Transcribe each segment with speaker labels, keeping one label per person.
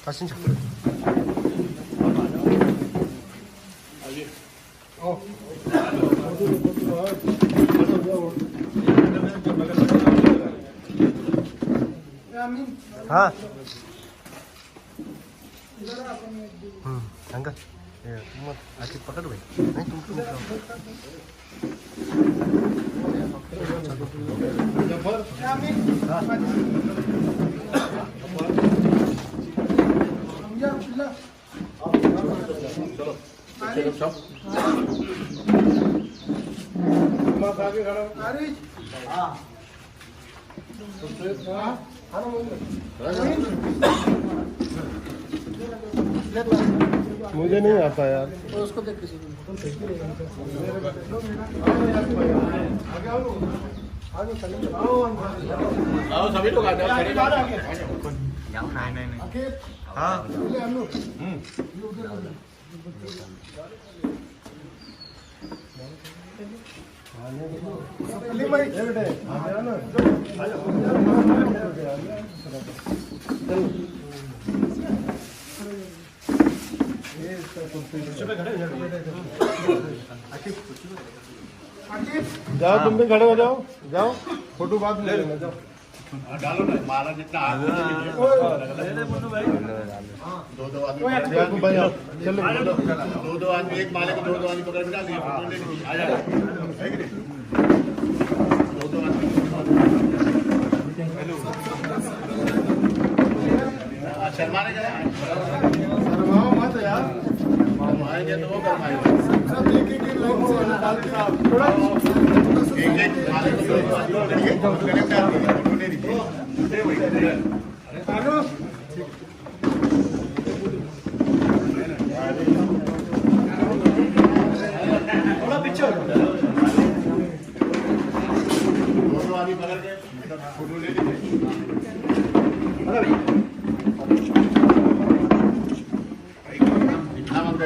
Speaker 1: 다시 자. हाँ अंकल ये तुम आके पकड़ भाई नहीं तुम मुझे नहीं आता यार उसको देख किसी आओ सभी लोग आ जाओ नहीं हाँ जाओ तुम भी खड़े हो जाओ जाओ फोटो बाद में ले लेना जाओ डालो ना मारा जितना दो आदमी चलो दो आदमी एक माले को दो आदमी पकड़ बिठा दिए फोटो ले लीजिए आ जाओ दो आदमी शर्माने का शर्माओ मत यार आएंगे तो वो करवाएंगे सब एक लाइन से डाल के आप थोड़ा एक माले को कनेक्ट कर दीजिए फोटो ले लीजिए हेलो थोड़ा पीछे दो आदमी पकड़ के फोटो ले लीजिए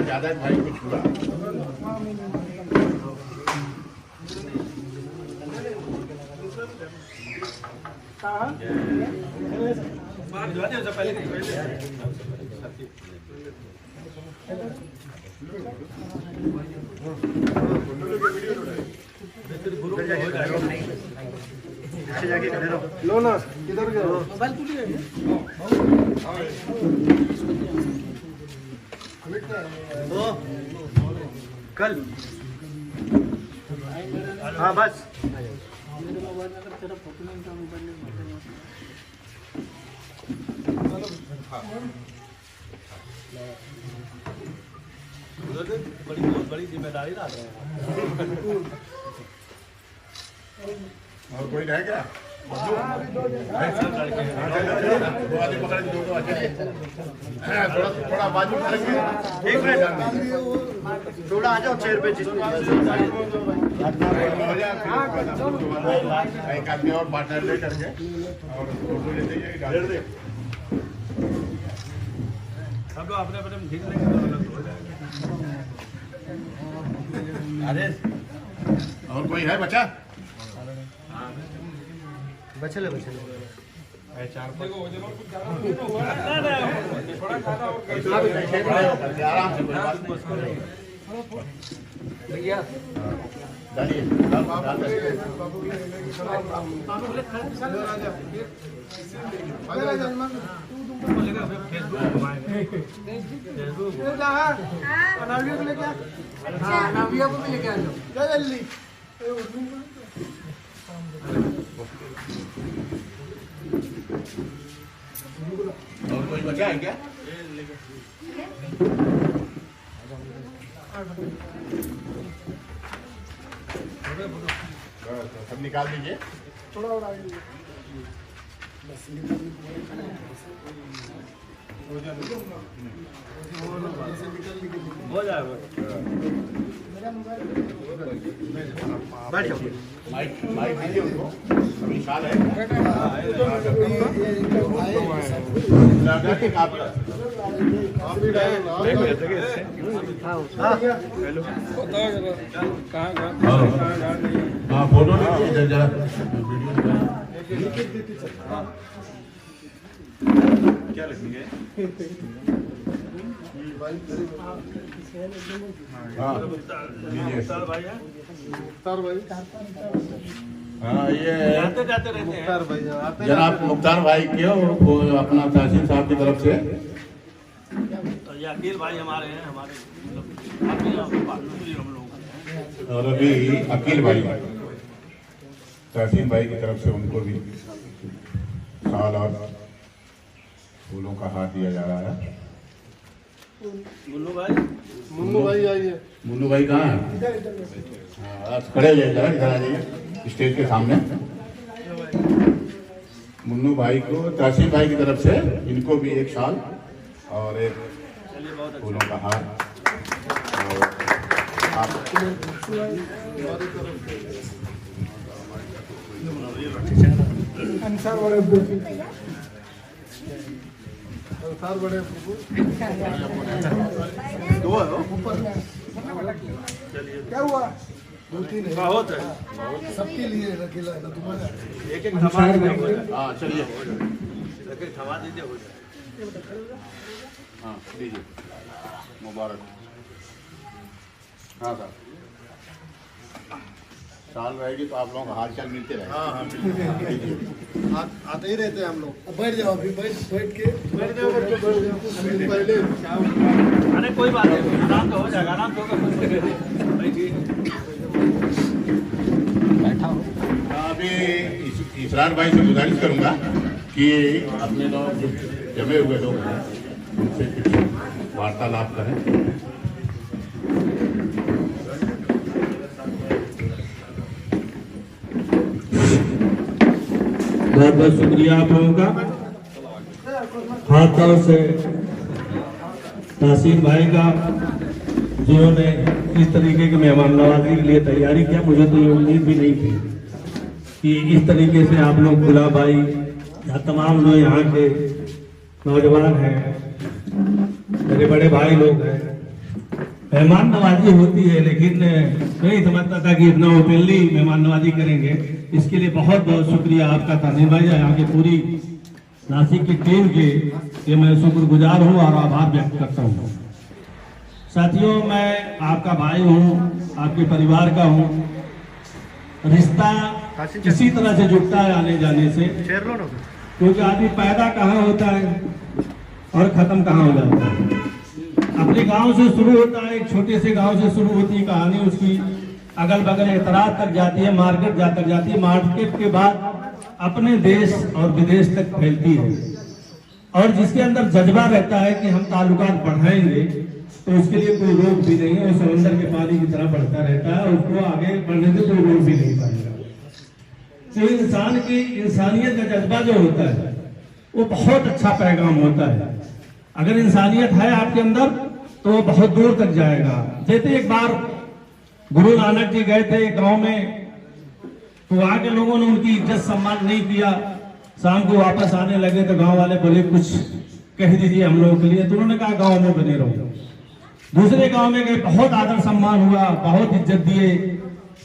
Speaker 1: ज्यादा भाई को छुड़ा लो ना किधर गए मोबाइल कल हाँ बस बहुत बड़ी जिम्मेदारी ला रहे हैं और कोई रह गया थोड़ा बाजू एक मिनट थोड़ा आ जाओ चेयर पे एक आदमी और पार्टनर ले करके और फोटो लेते सब लोग अपने अपने ठीक लेंगे तो अलग हो जाएगा। अरे और कोई है बचा बचले चार आराम से भैया नविया को भी लेके आ जाओ जल्दी और कोई बचा है क्या? सब निकाल दीजिए। थोड़ा और आगे हो जाएगा। माइक दीजिए उनको। विशाल है फोटो जरा क्या लिखेंगे? हाँ ये जाते रहते हैं जनाब मुख्तार भाई क्यों अपना तहसील साहब की तरफ से ये अकील भाई हमारे हैं और अभी अकील भाई तहसील भाई की तरफ से उनको भी साल और फूलों का हाथ दिया जा रहा है। मुन्नू भाई आइए। मुन्नू भाई कहाँ है? खड़े हो जाइए, इधर आ जाइए स्टेज के सामने। मुन्नू भाई को तहसील भाई की तरफ से इनको भी एक शाल और एक फूलों का हार और बड़े दो ऊपर क्या हुआ? बहुत है सबके लिए रखेला है तुम्हारा एक थमा दीजिए। हाँ चलिए थमा दीजिए हो जाए। हाँ दीजिए मुबारक। हाँ सर साल रहेगी तो आप लोगों का हाल चाल मिलते रहे। हाँ हाँ आते ही रहते हैं हम लोग। बैठ जाओ अभी बैठ के बैठ जाओ पहले। अरे कोई बात नहीं आराम तो हो जाएगा आराम तो बैठा हो। अभी इसरार भाई से गुजारिश करूंगा कि अपने लोग जो जमे हुए लोग हैं उनसे कुछ वार्तालाप करें।
Speaker 2: बहुत बहुत शुक्रिया आप लोगों का। खास तौर से तहसील भाई का जिन्होंने इस तरीके के मेहमान नवाजी के लिए तैयारी किया। मुझे तो ये उम्मीद भी नहीं थी कि इस तरीके से आप लोग गुलाब भाई या तमाम लोग यहाँ के नौजवान हैं, मेरे बड़े भाई लोग हैं, मेहमान नवाजी होती है लेकिन नहीं समझता था कि इतना ओपनली मेहमान नवाजी करेंगे। इसके लिए बहुत बहुत शुक्रिया आपका तानीम भाई, यहाँ की पूरी नासिक की टीम के लिए मैं शुक्रगुजार हूँ और आभार व्यक्त करता हूँ। साथियों मैं आपका भाई हूँ, आपके परिवार का हूँ। रिश्ता इसी तरह से जुड़ता है आने जाने से, क्योंकि आदमी पैदा कहाँ होता है और खत्म कहाँ हो जाता है। अपने गांव से शुरू होता है, एक छोटे से गांव से शुरू होती है कहानी, उसकी अगल बगल एतराज तक जाती है, मार्केट तक जाती है, मार्केट के बाद अपने देश और विदेश तक फैलती है। और जिसके अंदर जज्बा रहता है कि हम ताल्लुकात बढ़ाएंगे तो उसके लिए कोई रोक भी नहीं है, वो समंदर के पानी की तरह बढ़ता रहता है, उसको आगे बढ़ने से कोई रोक भी नहीं पाएगा। तो इंसान की इंसानियत का जज्बा जो होता है वो बहुत अच्छा पैगाम होता है। अगर इंसानियत है आपके अंदर तो वो बहुत दूर तक जाएगा। जैसे एक बार गुरु नानक जी गए थे गांव में, तो वहां के लोगों ने उनकी इज्जत सम्मान नहीं किया। शाम को वापस आने लगे तो गांव वाले बोले कुछ कह दीजिए हम लोगों के लिए, तो उन्होंने कहा गांव में बने रहो। दूसरे गांव में गए, बहुत आदर सम्मान हुआ, बहुत इज्जत दिए।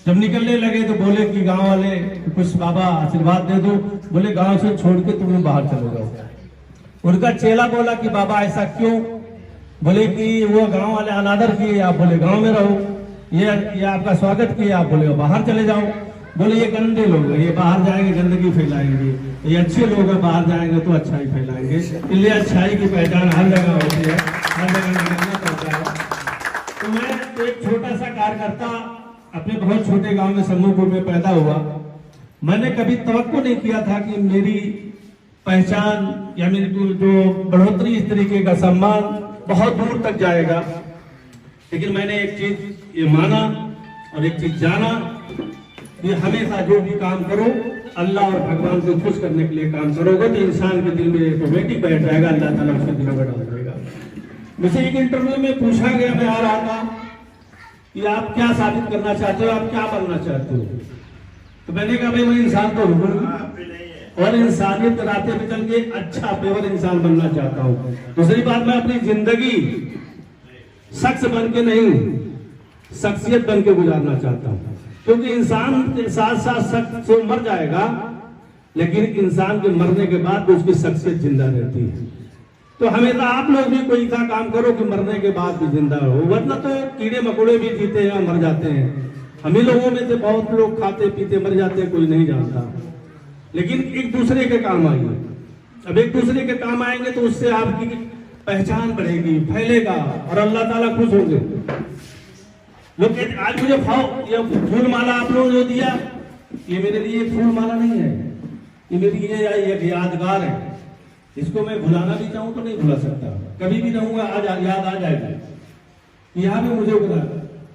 Speaker 2: जब निकलने लगे तो बोले कि गांव वाले कुछ बाबा आशीर्वाद दे दो। बोले गांव से छोड़ के तुम बाहर चले जाओ। उनका चेला बोला कि बाबा ऐसा क्यों? बोले कि वो गांव वाले अनादर किए, आप बोले गांव में रहो, ये आपका स्वागत किया, आप बोले बाहर चले जाओ। बोले ये गंदे लोग हैं, ये बाहर जाएंगे गंदगी फैलाएंगे, ये अच्छे लोग हैं बाहर जाएंगे तो अच्छाई फैलाएंगे। इसलिए अच्छाई की पहचान हर जगह होती है, हर जगह निकलना पड़ता है। तो मैं एक छोटा सा कार्यकर्ता अपने बहुत छोटे गांव में समूहपुर में पैदा हुआ। मैंने कभी तवक्को नहीं किया था कि मेरी पहचान या मेरी जो बढ़ोतरी, इस तरीके का सम्मान बहुत दूर तक जाएगा। लेकिन मैंने एक चीज ये माना और एक चीज जाना कि हमेशा जो भी काम करो अल्लाह और भगवान को खुश करने के लिए काम करोगे तो इंसान के दिल में ऑटोमेटिक बैठ जाएगा, अल्लाह ताला उसके दिल में डाल देगा। मुझे एक इंटरव्यू में पूछा गया, मैं आ रहा था, कि आप क्या साबित करना चाहते हो, आप क्या बनना चाहते हो? तो मैंने कहा भाई मैं इंसान तो हूँ और इंसानियत के रास्ते पे चल के अच्छा पेवर इंसान बनना चाहता हूँ। दूसरी बात, मैं अपनी जिंदगी शख्स बन के नहीं शख्सियत बन के गुजारना चाहता हूँ, क्योंकि इंसान के साथ साथ शख्स तो मर जाएगा, लेकिन इंसान के मरने के बाद भी उसकी शख्सियत जिंदा रहती है। तो हमेशा आप लोग भी कोई सा काम करो कि मरने के बाद भी जिंदा हो, वरना तो कीड़े मकोड़े भी जीते हैं मर जाते हैं। हम ही लोगों में से बहुत लोग खाते पीते मर जाते हैं, कोई नहीं जानता। लेकिन एक दूसरे के काम आइए, अब एक दूसरे के काम आएंगे तो उससे आपकी पहचान बढ़ेगी, फैलेगा और अल्लाह ताला खुश होंगे। लोग कहते आज मुझे ये फूल माला आप लोगों ने जो दिया, ये मेरे लिए फूल माला नहीं है, ये मेरी ये यादगार है। इसको मैं भुलाना भी चाहूं तो नहीं भुला सकता, कभी भी रहूंगा आज याद आ जाएगी। यहाँ पे मुझे बोला,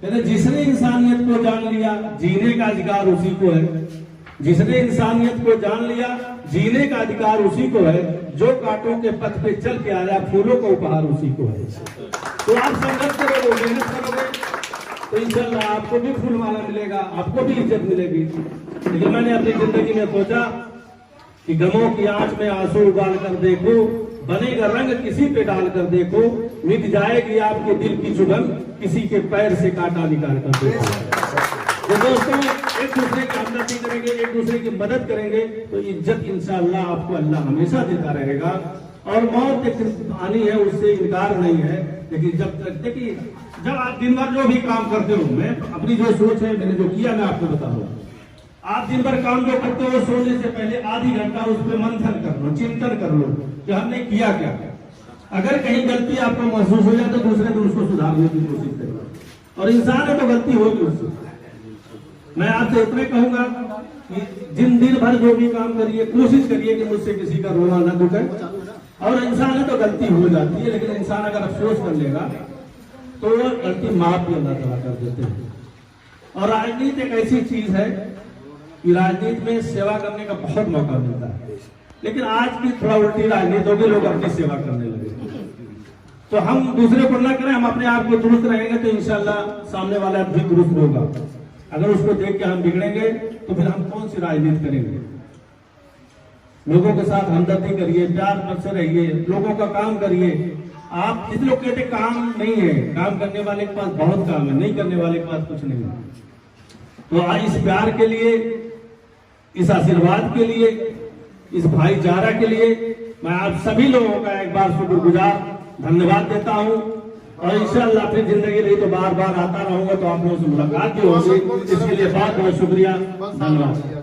Speaker 2: कहते जिसने इंसानियत को जान लिया जीने का अधिकार उसी को है, जिसने इंसानियत को जान लिया जीने का अधिकार उसी को है, जो कांटों के पथ पे चल के आया फूलों का उपहार उसी को है। तो आप संघर्ष करोगे, मेहनत करोगे तो इंशाल्लाह आपको भी फूल माला मिलेगा, आपको भी इज्जत मिलेगी। लेकिन मैंने अपनी जिंदगी में सोचा कि गमों की आंच में आंसू उबाल कर देखो, बनेगा रंग किसी पे डाल कर देखो, मिट जाएगी आपके दिल की चुभन किसी के पैर से कांटा निकाल कर देखो। तो दोस्तों, एक दूसरे की हमदर्दी करेंगे, एक दूसरे की मदद करेंगे तो इज्जत इंशाअल्लाह आपको अल्लाह हमेशा देता रहेगा। और मौत एक आनी है, उससे इनकार नहीं है। लेकिन जब तक देखिए, जब आप दिन भर जो भी काम करते हो, मैं अपनी जो सोच है, मैंने जो किया मैं आपको बता रहा हूँ। आप दिन भर काम जो करते हो, सोने से पहले आधी घंटा उस पर मंथन कर लो, चिंतन कर लो कि हमने किया क्या। अगर कहीं गलती आपको महसूस हो जाए तो दूसरे दिन उसको सुधारने की कोशिश करें, और इंसान है तो गलती होगी उससे। मैं आपसे इतना कहूंगा कि दिन भर जो भी काम करिए, कोशिश करिए कि मुझसे किसी का रोना न दुखे। और इंसान है तो गलती हो जाती है, लेकिन इंसान अगर अफसोस कर लेगा तो वो गलती माफ भी अल्लाह ताला कर देते हैं। और राजनीति एक ऐसी चीज है कि राजनीति में सेवा करने का बहुत मौका मिलता है, लेकिन आज की थोड़ा उल्टी राजनीति होगी, लोग अपनी सेवा करने लगे। तो हम दूसरे को ना करें, हम अपने आप को दुरुस्त रहेंगे तो इंशाल्लाह सामने वाला भी दुरुस्त होगा। अगर उसको देख के हम बिगड़ेंगे तो फिर हम कौन सी राजनीति करेंगे। लोगों के साथ हमदर्दी करिए, प्यार से रहिए, लोगों का काम करिए। आप जिस लोग कहते काम नहीं है, काम करने वाले के पास बहुत काम है, नहीं करने वाले के पास कुछ नहीं है। तो आज इस प्यार के लिए, इस आशीर्वाद के लिए, इस भाईचारा के लिए मैं आप सभी लोगों का एक बार शुक्रगुजार धन्यवाद देता हूं। और इंशाअल्लाह फिर जिंदगी रही तो बार बार आता रहूंगा, तो आप लोगों से मुलाकात भी होगी। इसके लिए बहुत बहुत शुक्रिया, धन्यवाद।